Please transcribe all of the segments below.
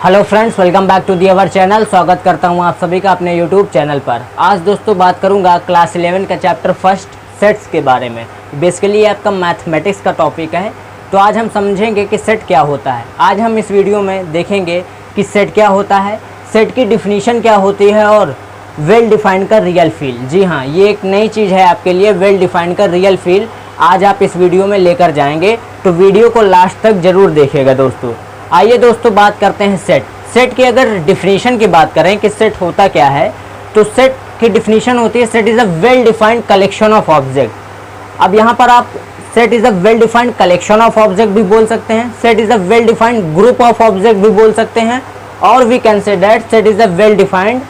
Hello friends, welcome back to the our channel. स्वागत करता हूं आप सभी का अपने यूट्यूब चैनल पर। आज दोस्तों बात करूंगा क्लास 11 का चैप्टर फर्स्ट सेट्स के बारे में। बेसिकली ये आपका मैथमेटिक्स का टॉपिक है। तो आज हम समझेंगे कि सेट क्या होता है। आज हम इस वीडियो में देखेंगे कि सेट क्या होता है, सेट की डिफिनीशन क्या होती है और वेल डिफाइंड का रियल फील्ड। जी हाँ, ये एक नई चीज़ है आपके लिए, वेल डिफाइंड का रियल फील्ड आज आप इस वीडियो में लेकर जाएंगे। तो वीडियो को लास्ट तक ज़रूर देखिएगा दोस्तों। आइए दोस्तों बात करते हैं सेट। सेट की अगर डिफिनीशन की बात करें कि सेट होता क्या है, तो सेट की डिफिनीशन होती है set is a well defined collection of object. अब यहाँ पर आप set is a well defined collection of object भी बोल सकते हैं, set is a well defined group of object भी बोल सकते हैं, और we can say that set is a well defined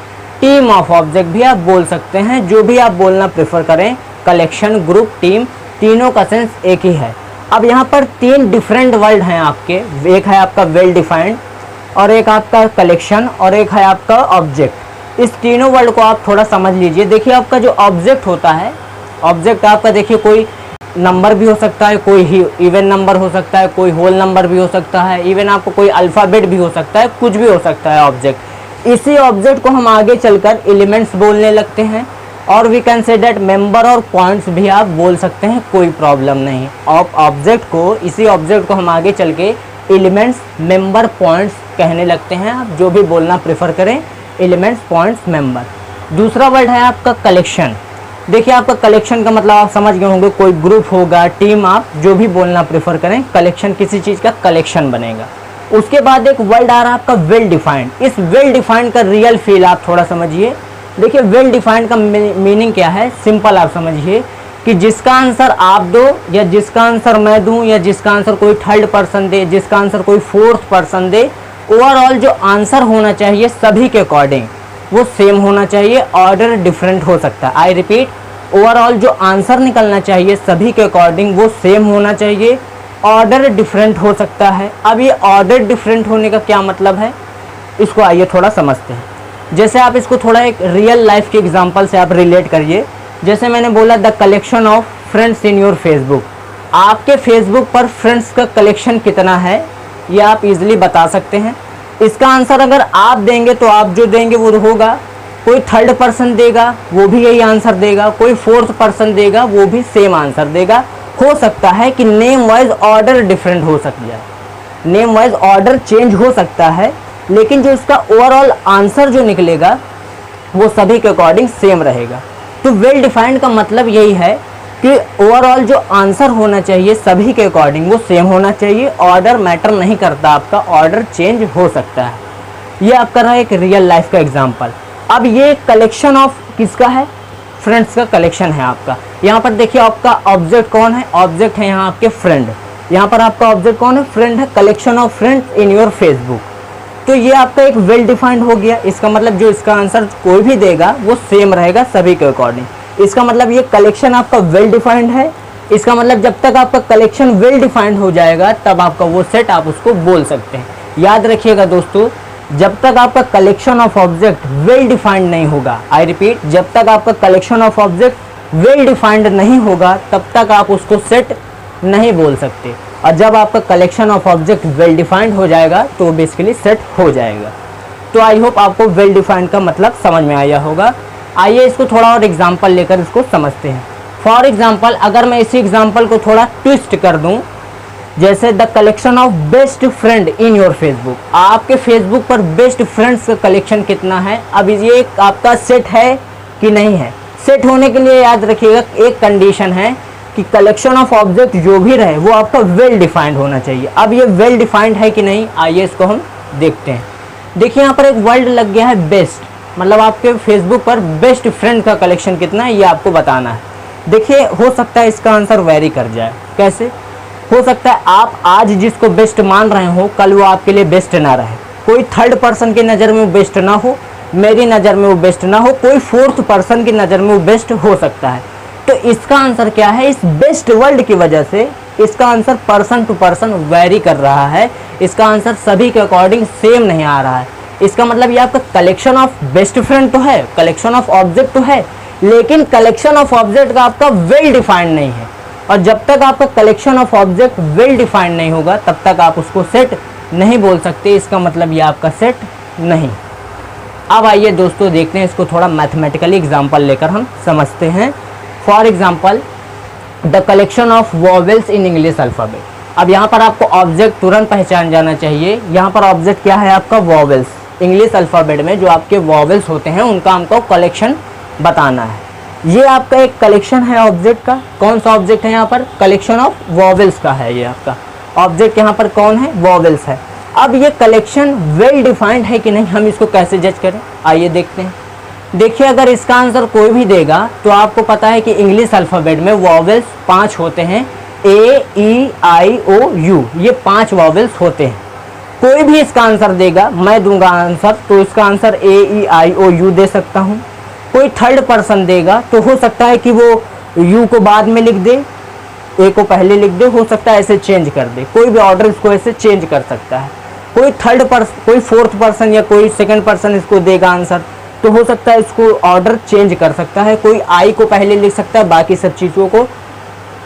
team of object भी आप बोल सकते हैं। जो भी आप बोलना प्रेफर करें, कलेक्शन, ग्रुप, टीम, तीनों का सेंस एक ही है। अब यहाँ पर तीन डिफरेंट वर्ड हैं आपके, एक है आपका वेल डिफाइंड और एक आपका कलेक्शन और एक है आपका ऑब्जेक्ट। इस तीनों वर्ड को आप थोड़ा समझ लीजिए। देखिए आपका जो ऑब्जेक्ट होता है, ऑब्जेक्ट आपका देखिए कोई नंबर भी हो सकता है, कोई ही इवन नंबर हो सकता है, कोई होल नंबर भी हो सकता है, इवन आपको कोई अल्फ़ाबेट भी हो सकता है, कुछ भी हो सकता है ऑब्जेक्ट। इसी ऑब्जेक्ट को हम आगे चलकर एलिमेंट्स बोलने लगते हैं, और we can say that member और पॉइंट्स भी आप बोल सकते हैं, कोई प्रॉब्लम नहीं। ऑब्जेक्ट को, इसी ऑब्जेक्ट को हम आगे चल के एलिमेंट्स, मेंबर, पॉइंट्स कहने लगते हैं। आप जो भी बोलना प्रेफर करें, एलिमेंट्स, पॉइंट्स, मेंबर। दूसरा वर्ड है आपका कलेक्शन। देखिए आपका कलेक्शन का मतलब आप समझ गए होंगे, कोई ग्रुप होगा, टीम, आप जो भी बोलना प्रेफर करें, कलेक्शन किसी चीज़ का कलेक्शन बनेगा। उसके बाद एक वर्ड आ रहा है आपका वेल डिफाइंड। इस वेल डिफाइंड का रियल फील आप थोड़ा समझिए। देखिए वेल डिफाइंड का मीनिंग क्या है, सिंपल आप समझिए कि जिसका आंसर आप दो या जिसका आंसर मैं दूं या जिसका आंसर कोई थर्ड पर्सन दे, जिसका आंसर कोई फोर्थ पर्सन दे, ओवरऑल जो आंसर होना चाहिए सभी के अकॉर्डिंग वो सेम होना चाहिए, ऑर्डर डिफरेंट हो सकता है। आई रिपीट, ओवरऑल जो आंसर निकलना चाहिए सभी के अकॉर्डिंग वो सेम होना चाहिए, ऑर्डर डिफरेंट हो सकता है। अब ये ऑर्डर डिफरेंट होने का क्या मतलब है, इसको आइए थोड़ा समझते हैं। जैसे आप इसको थोड़ा एक रियल लाइफ के एग्जांपल से आप रिलेट करिए। जैसे मैंने बोला the collection of friends in your Facebook. आपके फेसबुक पर फ्रेंड्स का कलेक्शन कितना है ये आप इजीली बता सकते हैं। इसका आंसर अगर आप देंगे तो आप जो देंगे वो होगा, कोई थर्ड पर्सन देगा वो भी यही आंसर देगा, कोई फोर्थ पर्सन देगा वो भी सेम आंसर देगा। हो सकता है कि नेम वाइज ऑर्डर डिफरेंट हो सकता है, नेम वाइज ऑर्डर चेंज हो सकता है, लेकिन जो इसका ओवरऑल आंसर जो निकलेगा वो सभी के अकॉर्डिंग सेम रहेगा। तो वेल डिफाइंड का मतलब यही है कि ओवरऑल जो आंसर होना चाहिए सभी के अकॉर्डिंग वो सेम होना चाहिए, ऑर्डर मैटर नहीं करता, आपका ऑर्डर चेंज हो सकता है। ये आपका रहा एक रियल लाइफ का एग्जांपल। अब ये कलेक्शन ऑफ किसका है, फ्रेंड्स का कलेक्शन है आपका। यहाँ पर देखिए आपका ऑब्जेक्ट कौन है, ऑब्जेक्ट है यहाँ आपके फ्रेंड। यहाँ पर आपका ऑब्जेक्ट कौन है, फ्रेंड है। Collection of friends in your Facebook. तो ये आपका एक वेल डिफाइंड हो गया। इसका मतलब जो इसका आंसर कोई भी देगा वो सेम रहेगा सभी के अकॉर्डिंग। इसका मतलब ये कलेक्शन आपका वेल डिफाइंड है। इसका मतलब जब तक आपका कलेक्शन वेल डिफाइंड हो जाएगा तब आपका वो सेट आप उसको बोल सकते हैं। याद रखिएगा दोस्तों, जब तक आपका collection of object well defined नहीं होगा, आई रिपीट, जब तक आपका collection of object well defined नहीं होगा तब तक आप उसको सेट नहीं बोल सकते। और जब आपका collection of object well defined हो जाएगा तो बेसिकली सेट हो जाएगा। तो आई होप आपको वेल डिफाइंड का मतलब समझ में आया होगा। आइए इसको थोड़ा और एग्जांपल लेकर इसको समझते हैं। फॉर एग्जांपल, अगर मैं इसी एग्जांपल को थोड़ा ट्विस्ट कर दूं, जैसे the collection of best friend in your Facebook. आपके फेसबुक पर बेस्ट फ्रेंड्स का कलेक्शन कितना है। अब ये आपका सेट है कि नहीं है। सेट होने के लिए याद रखिएगा एक कंडीशन है कि कलेक्शन ऑफ ऑब्जेक्ट जो भी रहे वो आपका वेल डिफाइंड होना चाहिए। अब ये वेल डिफाइंड है कि नहीं, आइए इसको हम देखते हैं। देखिए यहाँ पर एक वर्ड लग गया है बेस्ट, मतलब आपके फेसबुक पर बेस्ट फ्रेंड का कलेक्शन कितना है ये आपको बताना है। देखिए हो सकता है इसका आंसर वेरी कर जाए। कैसे हो सकता है, आप आज जिसको बेस्ट मान रहे हो कल वो आपके लिए बेस्ट ना रहे, कोई थर्ड पर्सन की नज़र में वो बेस्ट ना हो, मेरी नज़र में वो बेस्ट ना हो, कोई फोर्थ पर्सन की नज़र में वो बेस्ट हो सकता है। तो इसका आंसर क्या है, इस बेस्ट वर्ड की वजह से इसका answer person to person vary कर रहा है। इसका आंसर सभी के अकॉर्डिंग सेम नहीं आ रहा है। इसका मतलब ये आपका कलेक्शन ऑफ बेस्ट फ्रेंड तो है, कलेक्शन ऑफ ऑब्जेक्ट तो है, लेकिन कलेक्शन ऑफ ऑब्जेक्ट का आपका वेल डिफाइंड नहीं है। और जब तक आपका collection of object well defined नहीं होगा तब तक आप उसको सेट नहीं बोल सकते, इसका मतलब ये आपका सेट नहीं। अब आइए दोस्तों देखते हैं इसको थोड़ा मैथमेटिकली एग्जांपल लेकर हम समझते हैं। For example the collection of vowels in English alphabet. अब यहाँ पर आपको ऑब्जेक्ट तुरंत पहचान जाना चाहिए। यहाँ पर ऑब्जेक्ट क्या है आपका? वॉवेल्स। इंग्लिश अल्फ़ाबेट में जो आपके वॉवेल्स होते हैं उनका हमको कलेक्शन बताना है। ये आपका एक कलेक्शन है ऑब्जेक्ट का। कौन सा ऑब्जेक्ट है यहाँ पर? कलेक्शन ऑफ वॉवेल्स का है। ये आपका ऑब्जेक्ट यहाँ पर कौन है? वॉवेल्स है। अब ये कलेक्शन वेल डिफाइंड है कि नहीं, हम इसको कैसे जज करें? आइए देखते हैं। देखिए अगर इसका आंसर कोई भी देगा तो आपको पता है कि इंग्लिश अल्फ़ाबेट में वॉवेल्स 5 होते हैं, ए ई आई ओ यू, ये 5 वॉवेल्स होते हैं। कोई भी इसका आंसर देगा, मैं दूंगा आंसर, तो इसका answer A E I O you they सकता हूँ। कोई थर्ड पर्सन देगा तो हो सकता है कि वो यू को बाद में लिख दे, ए को पहले लिख दे, हो सकता है ऐसे चेंज कर दे। कोई भी ऑर्डर इसको ऐसे चेंज कर सकता है। कोई फोर्थ पर्सन या कोई सेकंड पर्सन इसको देगा आंसर, तो हो सकता है इसको ऑर्डर चेंज कर सकता है। कोई आई को पहले लिख सकता है, बाकी सब चीज़ों को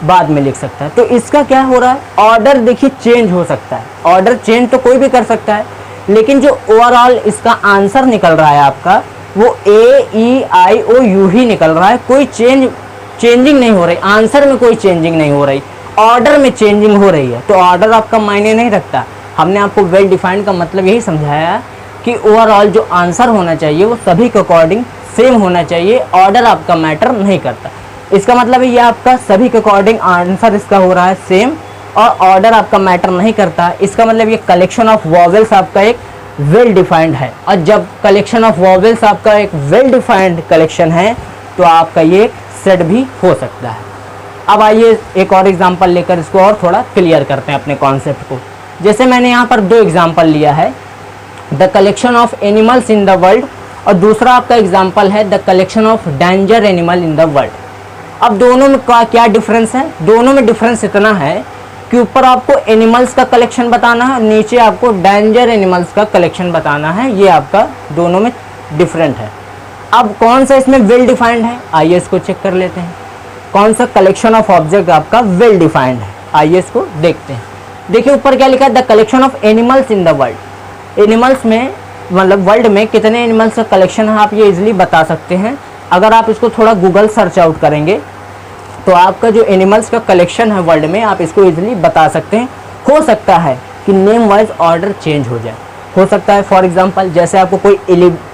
बाद में लिख सकता है। तो इसका क्या हो रहा है? ऑर्डर देखिए चेंज हो सकता है। ऑर्डर चेंज तो कोई भी कर सकता है, लेकिन जो ओवरऑल इसका आंसर निकल रहा है आपका वो ए ई आई ओ यू ही निकल रहा है। कोई चेंजिंग नहीं हो रही, आंसर में कोई चेंजिंग नहीं हो रही, ऑर्डर में चेंजिंग हो रही है। तो ऑर्डर आपका मायने नहीं रखता। हमने आपको वेल डिफाइंड का मतलब यही समझाया कि ओवरऑल जो आंसर होना चाहिए वो सभी के अकॉर्डिंग सेम होना चाहिए, ऑर्डर आपका मैटर नहीं करता। इसका मतलब है ये आपका सभी के अकॉर्डिंग आंसर इसका हो रहा है सेम और ऑर्डर आपका मैटर नहीं करता। इसका मतलब ये कलेक्शन ऑफ वॉवेल्स आपका एक वेल डिफाइंड है। और जब कलेक्शन ऑफ वॉवेल्स आपका एक वेल डिफाइंड कलेक्शन है तो आपका ये सेट भी हो सकता है। अब आइए एक और एग्जांपल लेकर इसको और थोड़ा क्लियर करते हैं अपने कॉन्सेप्ट को। जैसे मैंने यहाँ पर 2 एग्जांपल लिया है, the collection of animals in the world, और दूसरा आपका एग्जांपल है the collection of danger animal in the world. अब दोनों में क्या डिफरेंस है? दोनों में डिफरेंस इतना है कि ऊपर आपको एनिमल्स का कलेक्शन बताना है, नीचे आपको डेंजर एनिमल्स का कलेक्शन बताना है। ये आपका दोनों में डिफरेंट है। अब कौन सा इसमें वेल डिफाइंड है? आइए इसको चेक कर लेते हैं। कौन सा कलेक्शन ऑफ ऑब्जेक्ट आपका वेल डिफाइंड है? आइए इसको देखते हैं। देखिए ऊपर क्या लिखा है? The collection of animals in the world. Animals में मतलब वर्ल्ड में कितने एनिमल्स का कलेक्शन है आप ये इजीली बता सकते हैं। अगर आप इसको थोड़ा गूगल सर्च आउट करेंगे तो आपका जो एनिमल्स का कलेक्शन है वर्ल्ड में आप इसको इजीली बता सकते हैं। हो सकता है कि नेम वाइज ऑर्डर चेंज हो जाए, हो सकता है फॉर एग्जांपल जैसे आपको कोई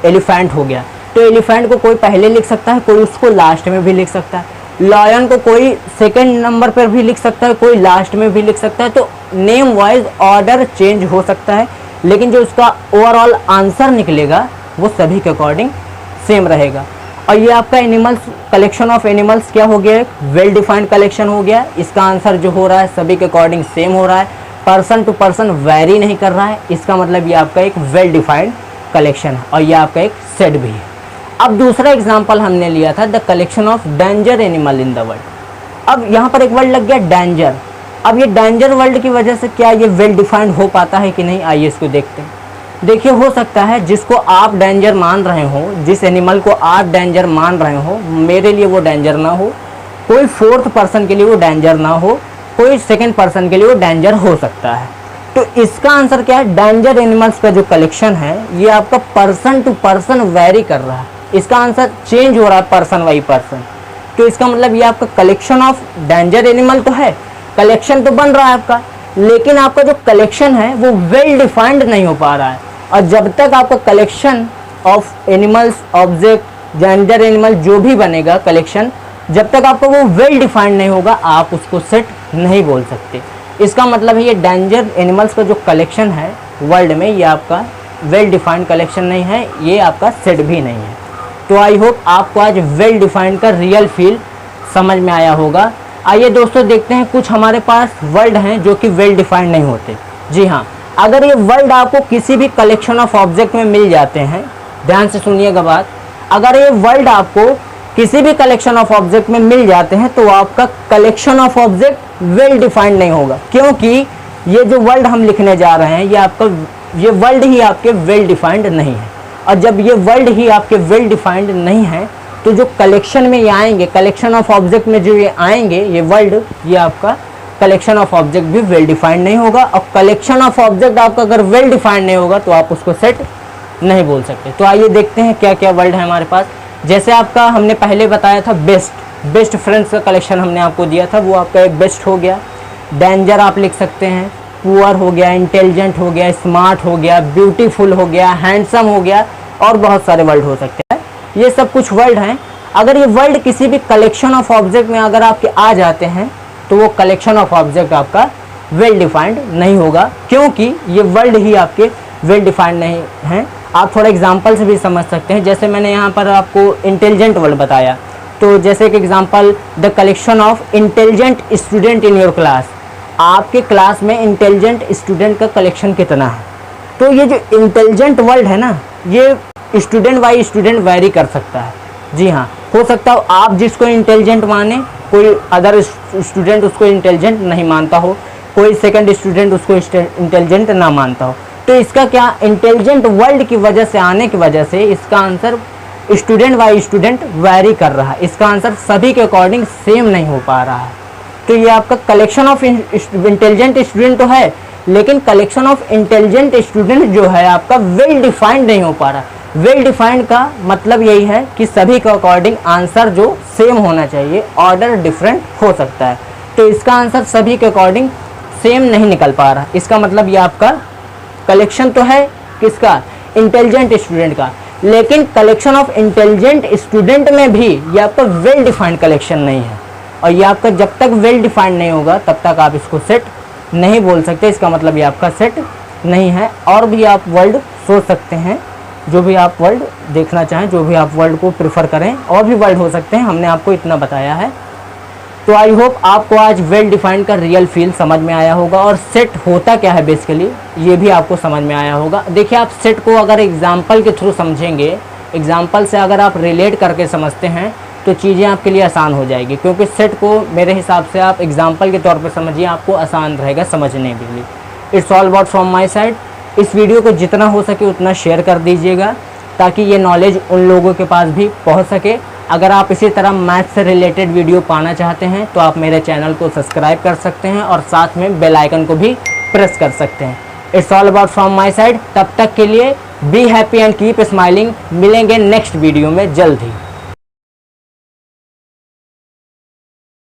एलिफेंट हो गया तो एलिफेंट को कोई पहले लिख सकता है, कोई उसको लास्ट में भी लिख सकता है। लायन को कोई सेकंड नंबर पर भी लिख सकता है, कोई लास्ट में भी लिख सकता है। तो नेम वाइज ऑर्डर चेंज हो सकता है, लेकिन जो उसका ओवरऑल आंसर निकलेगा वो सभी के अकॉर्डिंग सेम रहेगा। और ये आपका एनिमल्स कलेक्शन ऑफ एनिमल्स क्या हो गया? वेल डिफाइंड कलेक्शन हो गया। इसका आंसर जो हो रहा है सभी के अकॉर्डिंग सेम हो रहा है, पर्सन टू पर्सन वेरी नहीं कर रहा है। इसका मतलब ये आपका एक वेल डिफाइंड कलेक्शन है और ये आपका एक सेट भी है। अब दूसरा एग्जाम्पल हमने लिया था the collection of danger animal in the world. अब यहाँ पर एक वर्ड लग गया डेंजर। अब ये डेंजर वर्ल्ड की वजह से क्या ये वेल डिफाइंड हो पाता है कि नहीं? आइए इसको देखते हैं। देखिए हो सकता है जिसको आप डेंजर मान रहे हो, जिस एनिमल को आप डेंजर मान रहे हो, मेरे लिए वो डेंजर ना हो, कोई फोर्थ पर्सन के लिए वो डेंजर ना हो, कोई सेकंड पर्सन के लिए वो डेंजर हो सकता है। तो इसका आंसर क्या है? डेंजर एनिमल्स का जो कलेक्शन है ये आपका पर्सन टू पर्सन वेरी कर रहा है। इसका आंसर चेंज हो रहा है पर्सन बाई पर्सन। तो इसका मतलब ये आपका कलेक्शन ऑफ डेंजर एनिमल तो है, कलेक्शन तो बन रहा है आपका, लेकिन आपका जो कलेक्शन है वो वेल डिफाइंड नहीं हो पा रहा है। और जब तक आपका collection of animals object danger animal जो भी बनेगा कलेक्शन, जब तक आपका वो वेल डिफाइंड नहीं होगा आप उसको सेट नहीं बोल सकते। इसका मतलब है ये डेंजर एनिमल्स का जो कलेक्शन है वर्ल्ड में ये आपका वेल डिफाइंड कलेक्शन नहीं है, ये आपका सेट भी नहीं है। तो आई होप आपको आज वेल डिफाइंड का रियल फील समझ में आया होगा। आइए दोस्तों देखते हैं कुछ हमारे पास वर्ड हैं जो कि वेल डिफाइंड नहीं होते। जी हाँ, अगर ये वर्ड आपको किसी भी कलेक्शन ऑफ ऑब्जेक्ट में मिल जाते हैं, ध्यान से सुनिएगा बात, अगर ये वर्ड आपको किसी भी कलेक्शन ऑफ ऑब्जेक्ट में मिल जाते हैं तो आपका collection of object well defined नहीं होगा, क्योंकि ये जो वर्ड हम लिखने जा रहे हैं ये वर्ड ही आपके वेल डिफाइंड नहीं है। और जब ये वर्ड ही आपके वेल डिफाइंड नहीं है तो जो कलेक्शन में ये आएंगे, कलेक्शन ऑफ ऑब्जेक्ट में जो ये आएंगे ये वर्ड, ये आपका कलेक्शन ऑफ ऑब्जेक्ट भी वेल डिफाइंड नहीं होगा। और कलेक्शन ऑफ ऑब्जेक्ट आपका अगर वेल डिफाइंड नहीं होगा तो आप उसको सेट नहीं बोल सकते। तो आइए देखते हैं क्या क्या वर्ड है हमारे पास। जैसे आपका हमने पहले बताया था बेस्ट फ्रेंड्स का कलेक्शन हमने आपको दिया था, वो आपका एक बेस्ट हो गया। डेंजर आप लिख सकते हैं, पुअर हो गया, इंटेलिजेंट हो गया, स्मार्ट हो गया, ब्यूटीफुल हो गया, हैंडसम हो गया, और बहुत सारे वर्ड हो सकते हैं। ये सब कुछ वर्ड हैं। अगर ये वर्ड किसी भी कलेक्शन ऑफ ऑब्जेक्ट में अगर आपके आ जाते हैं तो वो कलेक्शन ऑफ ऑब्जेक्ट आपका वेल डिफाइंड नहीं होगा, क्योंकि ये वर्ड ही आपके वेल डिफाइंड नहीं हैं। आप थोड़ा एग्जांपल से भी समझ सकते हैं। जैसे मैंने यहाँ पर आपको इंटेलिजेंट वर्ड बताया, तो जैसे कि example, the collection of intelligent student in your class. आपके क्लास में इंटेलिजेंट स्टूडेंट का कलेक्शन कितना है। तो ये जो इंटेलिजेंट वर्ड है ना, ये स्टूडेंट बाई स्टूडेंट वेरी कर सकता है। जी हाँ, हो सकता है आप जिसको इंटेलिजेंट माने, कोई अदर स्टूडेंट उसको इंटेलिजेंट नहीं मानता हो, कोई सेकंड स्टूडेंट उसको इंटेलिजेंट ना मानता हो। तो इसका क्या, इंटेलिजेंट वर्ड की वजह से आने की वजह से इसका answer student by student very कर रहा है। इसका आंसर सभी के अकॉर्डिंग सेम नहीं हो पा रहा है। तो ये आपका कलेक्शन ऑफ इंटेलिजेंट स्टूडेंट तो है, लेकिन कलेक्शन ऑफ इंटेलिजेंट स्टूडेंट जो है आपका वेल डिफाइंड नहीं हो पा रहा। वेल डिफाइंड का मतलब यही है कि सभी के अकॉर्डिंग आंसर जो सेम होना चाहिए, ऑर्डर डिफरेंट हो सकता है। तो इसका आंसर सभी के अकॉर्डिंग सेम नहीं निकल पा रहा। इसका मतलब ये आपका कलेक्शन तो है किसका, इंटेलिजेंट स्टूडेंट का, लेकिन कलेक्शन ऑफ इंटेलिजेंट स्टूडेंट में भी ये आपका वेल डिफाइंड कलेक्शन नहीं है। और ये आपका जब तक वेल डिफाइंड नहीं होगा तब तक आप इसको सेट नहीं बोल सकते। इसका मतलब ये आपका सेट नहीं है। और भी आप वर्ड सोच सकते हैं, जो भी आप वर्ड देखना चाहें, जो भी आप वर्ड को प्रेफर करें, और भी वर्ड हो सकते हैं। हमने आपको इतना बताया है। तो आई होप आपको आज वेल डिफाइंड का रियल फील समझ में आया होगा, और सेट होता क्या है बेसिकली ये भी आपको समझ में आया होगा। देखिए, आप सेट को अगर एग्जाम्पल के थ्रू समझेंगे, एग्जाम्पल से अगर आप रिलेट करके समझते हैं तो चीज़ें आपके लिए आसान हो जाएगी, क्योंकि सेट को मेरे हिसाब से आप एग्जाम्पल के तौर पर समझिए, आपको आसान रहेगा समझने के लिए। It's all about from my side. इस वीडियो को जितना हो सके उतना शेयर कर दीजिएगा, ताकि ये नॉलेज उन लोगों के पास भी पहुंच सके। अगर आप इसी तरह मैथ से रिलेटेड वीडियो पाना चाहते हैं तो आप मेरे चैनल को सब्सक्राइब कर सकते हैं, और साथ में बेल आइकन को भी प्रेस कर सकते हैं। It's all about from my side. तब तक के लिए be happy and keep smiling. मिलेंगे नेक्स्ट वीडियो में जल्द ही।